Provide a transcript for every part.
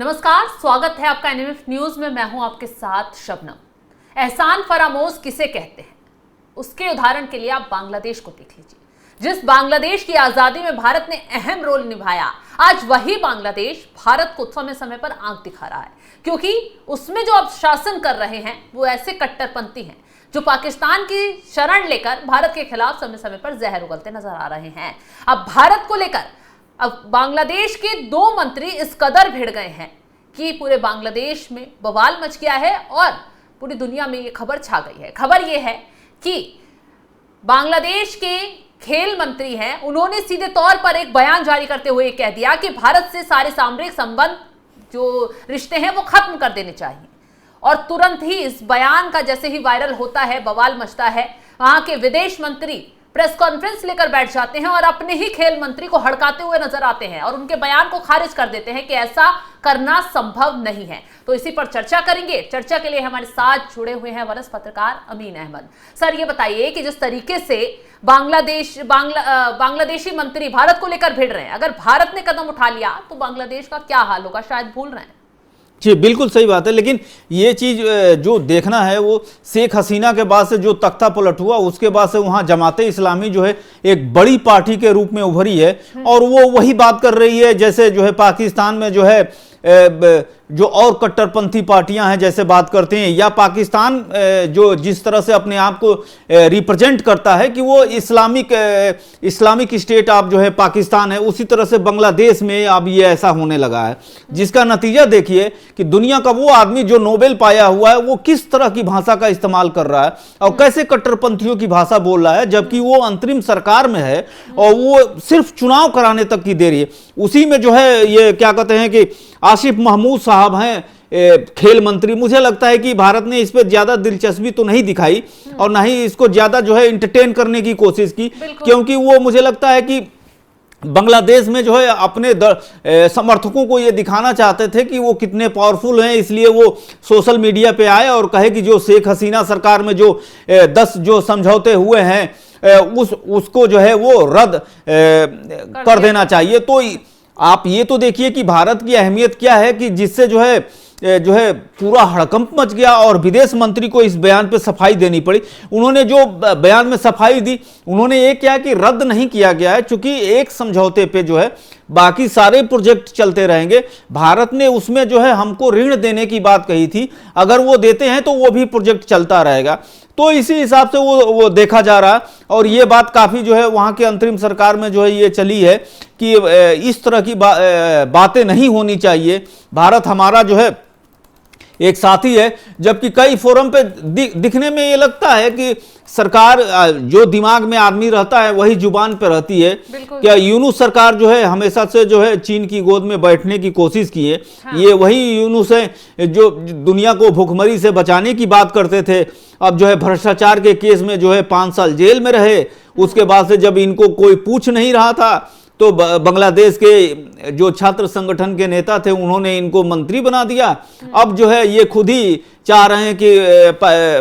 नमस्कार, स्वागत है आपका एनएमएफ न्यूज में। मैं हूं आपके साथ शबनम। एहसान फरामोश किसे कहते हैं, उसके उदाहरण के लिए आप बांग्लादेश को देख लीजिए। जिस बांग्लादेश की आजादी में भारत ने अहम रोल निभाया, आज वही बांग्लादेश भारत को समय समय पर आंख दिखा रहा है, क्योंकि उसमें जो अब शासन कर रहे हैं वो ऐसे कट्टरपंथी हैं जो पाकिस्तान की शरण लेकर भारत के खिलाफ समय समय पर जहर उगलते नजर आ रहे हैं। अब भारत को लेकर अब बांग्लादेश के 2 मंत्री इस कदर भिड़ गए हैं कि पूरे बांग्लादेश में बवाल मच गया है और पूरी दुनिया में ये खबर छा गई है। खबर ये है कि बांग्लादेश के खेल मंत्री हैं, उन्होंने सीधे तौर पर एक बयान जारी करते हुए कह दिया कि भारत से सारे सामरिक संबंध जो रिश्ते हैं वो खत्म कर देने चाहिए। और तुरंत ही इस बयान का जैसे ही वायरल होता है, बवाल मचता है, वहां के विदेश मंत्री प्रेस कॉन्फ्रेंस लेकर बैठ जाते हैं और अपने ही खेल मंत्री को हड़काते हुए नजर आते हैं और उनके बयान को खारिज कर देते हैं कि ऐसा करना संभव नहीं है। तो इसी पर चर्चा करेंगे। चर्चा के लिए हमारे साथ जुड़े हुए हैं वरिष्ठ पत्रकार अमीन अहमद। सर, ये बताइए कि जिस तरीके से बांग्लादेशी मंत्री भारत को लेकर भिड़ रहे हैं, अगर भारत ने कदम उठा लिया तो बांग्लादेश का क्या हाल होगा, शायद भूल रहे हैं। जी बिल्कुल सही बात है, लेकिन ये चीज़ जो देखना है वो शेख हसीना के बाद से जो तख्ता पलट हुआ उसके बाद से वहाँ जमाते इस्लामी जो है एक बड़ी पार्टी के रूप में उभरी है और वो वही बात कर रही है जैसे जो है पाकिस्तान में जो है जो और कट्टरपंथी पार्टियां हैं जैसे बात करते हैं, या पाकिस्तान जो जिस तरह से अपने आप को रिप्रेजेंट करता है कि वो इस्लामिक स्टेट आप जो है पाकिस्तान है, उसी तरह से बांग्लादेश में अब ये ऐसा होने लगा है, जिसका नतीजा देखिए कि दुनिया का वो आदमी जो नोबेल पाया हुआ है वो किस तरह की भाषा का इस्तेमाल कर रहा है और कैसे कट्टरपंथियों की भाषा बोल रहा है, जबकि वो अंतरिम सरकार में है और वो सिर्फ चुनाव कराने तक की देरी है। उसी में जो है ये क्या कहते हैं कि आसिफ महमूद साहब हैं खेल मंत्री। मुझे लगता है कि भारत ने इस पर ज्यादा दिलचस्पी तो नहीं दिखाई और ना ही इसको ज्यादा जो है इंटरटेन करने की कोशिश की, क्योंकि वो मुझे लगता है कि बांग्लादेश में जो है अपने समर्थकों को ये दिखाना चाहते थे कि वो कितने पावरफुल हैं, इसलिए वो सोशल मीडिया पे आए और कहे कि जो शेख हसीना सरकार में जो 10 जो समझौते हुए हैं उसको जो है वो रद्द कर देना चाहिए। तो आप ये तो देखिए कि भारत की अहमियत क्या है कि जिससे जो है पूरा हड़कंप मच गया और विदेश मंत्री को इस बयान पे सफाई देनी पड़ी। उन्होंने जो बयान में सफाई दी, उन्होंने ये किया कि रद्द नहीं किया गया है, चूंकि एक समझौते पे जो है बाकी सारे प्रोजेक्ट चलते रहेंगे। भारत ने उसमें जो है हमको ऋण देने की बात कही थी, अगर वो देते हैं तो वो भी प्रोजेक्ट चलता रहेगा। तो इसी हिसाब से वो देखा जा रहा है और ये बात काफ़ी जो है वहाँ के अंतरिम सरकार में जो है ये चली है कि इस तरह की बातें नहीं होनी चाहिए। भारत हमारा जो है एक साथी है, जबकि कई फोरम पे दिखने में ये लगता है कि सरकार जो दिमाग में आदमी रहता है वही जुबान पे रहती है। क्या यूनुस सरकार जो है हमेशा से जो है चीन की गोद में बैठने की कोशिश की है। हाँ। ये वही यूनुस है जो दुनिया को भुखमरी से बचाने की बात करते थे, अब जो है भ्रष्टाचार के केस में जो है 5 साल जेल में रहे। उसके बाद से जब इनको कोई पूछ नहीं रहा था तो बांग्लादेश के जो छात्र संगठन के नेता थे उन्होंने इनको मंत्री बना दिया। अब जो है ये खुद ही चाह रहे हैं कि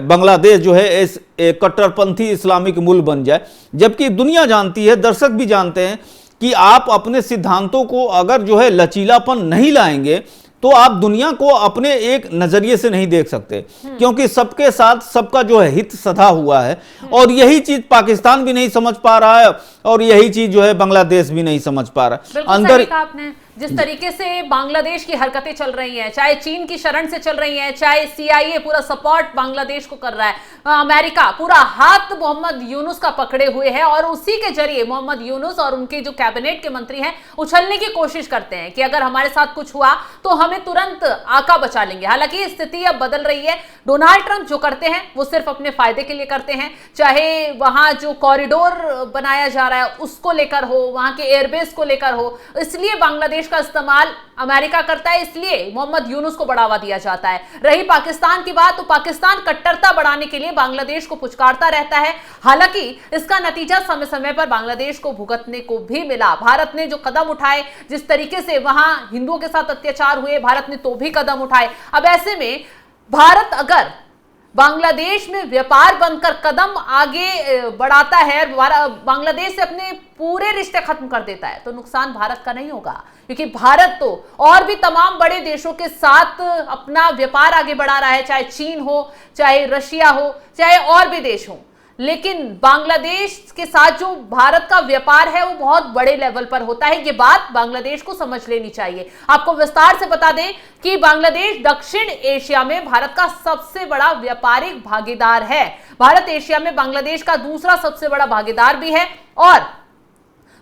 बांग्लादेश जो है एक कट्टरपंथी इस्लामिक मुल्क बन जाए, जबकि दुनिया जानती है, दर्शक भी जानते हैं कि आप अपने सिद्धांतों को अगर जो है लचीलापन नहीं लाएंगे तो आप दुनिया को अपने एक नजरिए से नहीं देख सकते, क्योंकि सबके साथ सबका जो है हित सधा हुआ है और यही चीज पाकिस्तान भी नहीं समझ पा रहा है और यही चीज जो है बांग्लादेश भी नहीं समझ पा रहा। अंदर आपने जिस तरीके से बांग्लादेश की हरकतें चल रही हैं, चाहे चीन की शरण से चल रही हैं, चाहे CIA पूरा सपोर्ट बांग्लादेश को कर रहा है, अमेरिका पूरा हाथ मोहम्मद यूनुस का पकड़े हुए है और उसी के जरिए मोहम्मद यूनुस और उनके जो कैबिनेट के मंत्री हैं उछलने की कोशिश करते हैं कि अगर हमारे साथ कुछ हुआ तो हमें तुरंत आका बचा लेंगे। हालांकि स्थिति अब बदल रही है। डोनाल्ड ट्रंप जो करते हैं वो सिर्फ अपने फायदे के लिए करते हैं, चाहे वहां जो कॉरिडोर बनाया जा रहा है उसको लेकर हो, वहां के एयरबेस को लेकर हो, इसलिए बांग्लादेश का इस्तेमाल अमेरिका करता है, इसलिए मोहम्मद यूनुस को बढ़ावा दिया जाता है। रही पाकिस्तान की बात, तो पाकिस्तान कट्टरता बढ़ाने के लिए बांग्लादेश को पुचकारता रहता है। हालांकि इसका नतीजा समय समय पर बांग्लादेश को भुगतने को भी मिला। भारत ने जो कदम उठाए, जिस तरीके से वहां हिंदुओं के साथ अत्याचार हुए, भारत ने तो भी कदम उठाए। अब ऐसे में भारत अगर बांग्लादेश में व्यापार बनकर कदम आगे बढ़ाता है, बांग्लादेश से अपने पूरे रिश्ते खत्म कर देता है तो नुकसान भारत का नहीं होगा, क्योंकि भारत तो और भी तमाम बड़े देशों के साथ अपना व्यापार आगे बढ़ा रहा है, चाहे चीन हो, चाहे रशिया हो, चाहे और भी देश हो। लेकिन बांग्लादेश के साथ जो भारत का व्यापार है वो बहुत बड़े लेवल पर होता है। ये बात बांग्लादेश को समझ लेनी चाहिए। आपको विस्तार से बता दें कि बांग्लादेश दक्षिण एशिया में भारत का सबसे बड़ा व्यापारिक भागीदार है। भारत एशिया में बांग्लादेश का दूसरा सबसे बड़ा भागीदार भी है और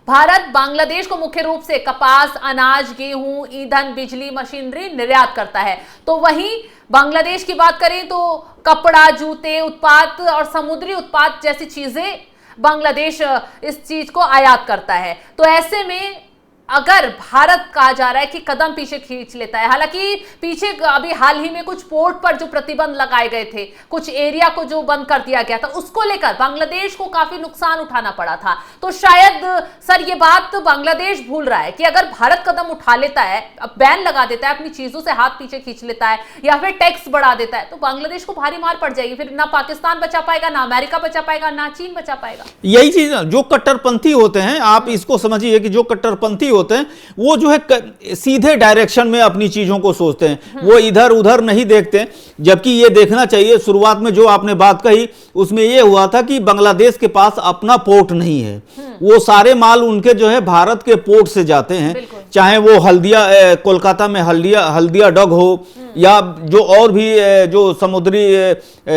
भारत बांग्लादेश को मुख्य रूप से कपास, अनाज, गेहूं, ईंधन, बिजली, मशीनरी निर्यात करता है। तो वहीं बांग्लादेश की बात करें तो कपड़ा, जूते उत्पाद और समुद्री उत्पाद जैसी चीजें बांग्लादेश इस चीज को आयात करता है। तो ऐसे में अगर भारत कहा जा रहा है कि कदम पीछे खींच लेता है, हालांकि पीछे अभी हाल ही में कुछ पोर्ट पर जो प्रतिबंध लगाए गए थे, कुछ एरिया को जो बंद कर दिया गया था, उसको लेकर बांग्लादेश को काफी नुकसान उठाना पड़ा था। तो शायद सर ये बात तो बांग्लादेश भूल रहा है कि अगर भारत कदम उठा लेता है, अब बैन लगा देता है, अपनी चीजों से हाथ पीछे खींच लेता है या फिर टैक्स बढ़ा देता है, तो बांग्लादेश को भारी मार पड़ जाएगी। फिर ना पाकिस्तान बचा पाएगा, ना अमेरिका बचा पाएगा, ना चीन बचा पाएगा। यही चीज जो कट्टरपंथी होते हैं, आप इसको समझिए कि जो कट्टरपंथी होते हैं वो जो है सीधे डायरेक्शन में अपनी चीजों को सोचते हैं, वो इधर उधर नहीं देखते। जबकि ये देखना चाहिए, शुरुआत में जो आपने बात कही उसमें ये हुआ था कि बांग्लादेश के पास अपना पोर्ट नहीं है, वो सारे माल उनके जो है भारत के पोर्ट से जाते हैं, चाहे वो हल्दिया कोलकाता में हल्दिया डक हो या जो और भी जो समुद्री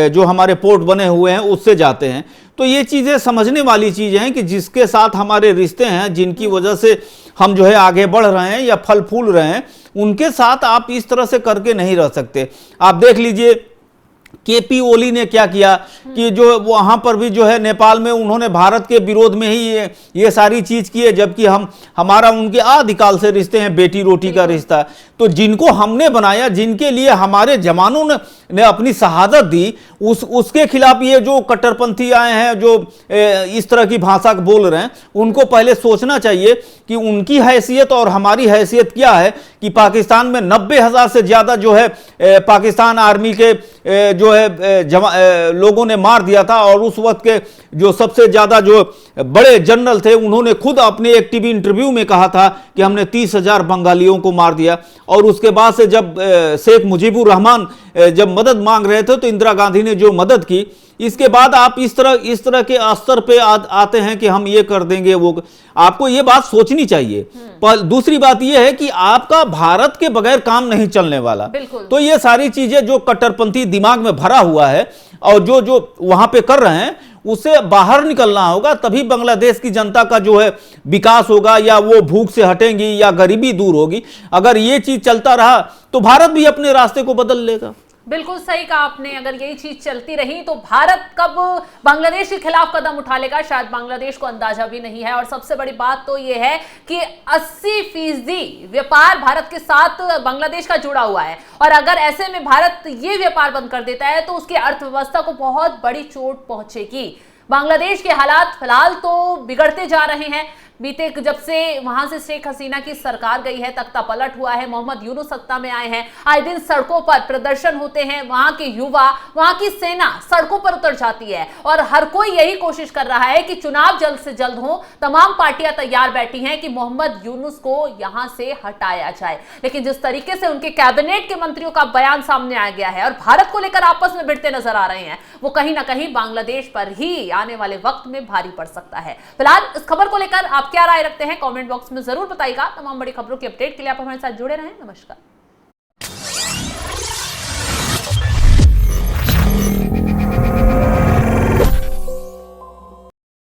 जो हमारे पोर्ट बने हुए हैं उससे जाते हैं। तो ये चीजें समझने वाली चीजें हैं कि जिसके साथ हमारे रिश्ते हैं, जिनकी वजह से हम जो है आगे बढ़ रहे हैं या फल फूल रहे हैं, उनके साथ आप इस तरह से करके नहीं रह सकते। आप देख लीजिए केपी ओली ने क्या किया कि जो वहां पर भी जो है नेपाल में उन्होंने भारत के विरोध में ही ये सारी चीज की है, जबकि हमारा उनके आदिकाल से रिश्ते हैं, बेटी रोटी का रिश्ता। तो जिनको हमने बनाया, जिनके लिए हमारे जवानों ने अपनी शहादत दी, उसके खिलाफ ये जो कट्टरपंथी आए हैं, जो इस तरह की भाषा बोल रहे हैं, उनको पहले सोचना चाहिए कि उनकी हैसियत और हमारी हैसियत क्या है। कि पाकिस्तान में 90,000 से ज्यादा जो है पाकिस्तान आर्मी के जो है लोगों ने मार दिया था, और उस वक्त के जो सबसे ज्यादा जो बड़े जनरल थे उन्होंने खुद अपने एक टीवी इंटरव्यू में कहा था कि हमने 30,000 बंगालियों को मार दिया। और उसके बाद से जब शेख मुजीबुर रहमान जब मदद मांग रहे थे तो इंदिरा गांधी ने जो मदद की, इसके बाद आप इस तरह के स्तर पे आते हैं कि हम ये कर देंगे वो। आपको ये बात सोचनी चाहिए। पर दूसरी बात ये है कि आपका भारत के बगैर काम नहीं चलने वाला। तो ये सारी चीजें जो कट्टरपंथी दिमाग में भरा हुआ है और जो वहां पे कर रहे हैं, उससे बाहर निकलना होगा, तभी बांग्लादेश की जनता का जो है विकास होगा, या वो भूख से हटेंगी या गरीबी दूर होगी। अगर ये चीज चलता रहा तो भारत भी अपने रास्ते को बदल लेगा। बिल्कुल सही कहा आपने। अगर यही चीज चलती रही तो भारत कब बांग्लादेश के खिलाफ कदम उठा लेगा, शायद बांग्लादेश को अंदाजा भी नहीं है। और सबसे बड़ी बात तो यह है कि 80% व्यापार भारत के साथ बांग्लादेश का जुड़ा हुआ है, और अगर ऐसे में भारत ये व्यापार बंद कर देता है तो उसकी अर्थव्यवस्था को बहुत बड़ी चोट पहुंचेगी। बांग्लादेश के हालात फिलहाल तो बिगड़ते जा रहे हैं। बीते जब से वहां से शेख हसीना की सरकार गई है, तख्ता पलट हुआ है, मोहम्मद यूनुस सत्ता में आए हैं, आए दिन सड़कों पर प्रदर्शन होते हैं, वहां के युवा, वहां की सेना सड़कों पर उतर जाती है, और हर कोई यही कोशिश कर रहा है कि चुनाव जल्द से जल्द हो। तमाम पार्टियां तैयार बैठी हैं कि मोहम्मद यूनुस को यहां से हटाया जाए। लेकिन जिस तरीके से उनके कैबिनेट के मंत्रियों का बयान सामने आ गया है और भारत को लेकर आपस में भिड़ते नजर आ रहे हैं, वो कहीं ना कहीं बांग्लादेश पर ही आने वाले वक्त में भारी पड़ सकता है। फिलहाल इस खबर को लेकर आप क्या राय रखते हैं, कमेंट बॉक्स में जरूर बताइएगा। तमाम बड़ी खबरों की अपडेट के लिए आप हमारे साथ जुड़े रहें। नमस्कार।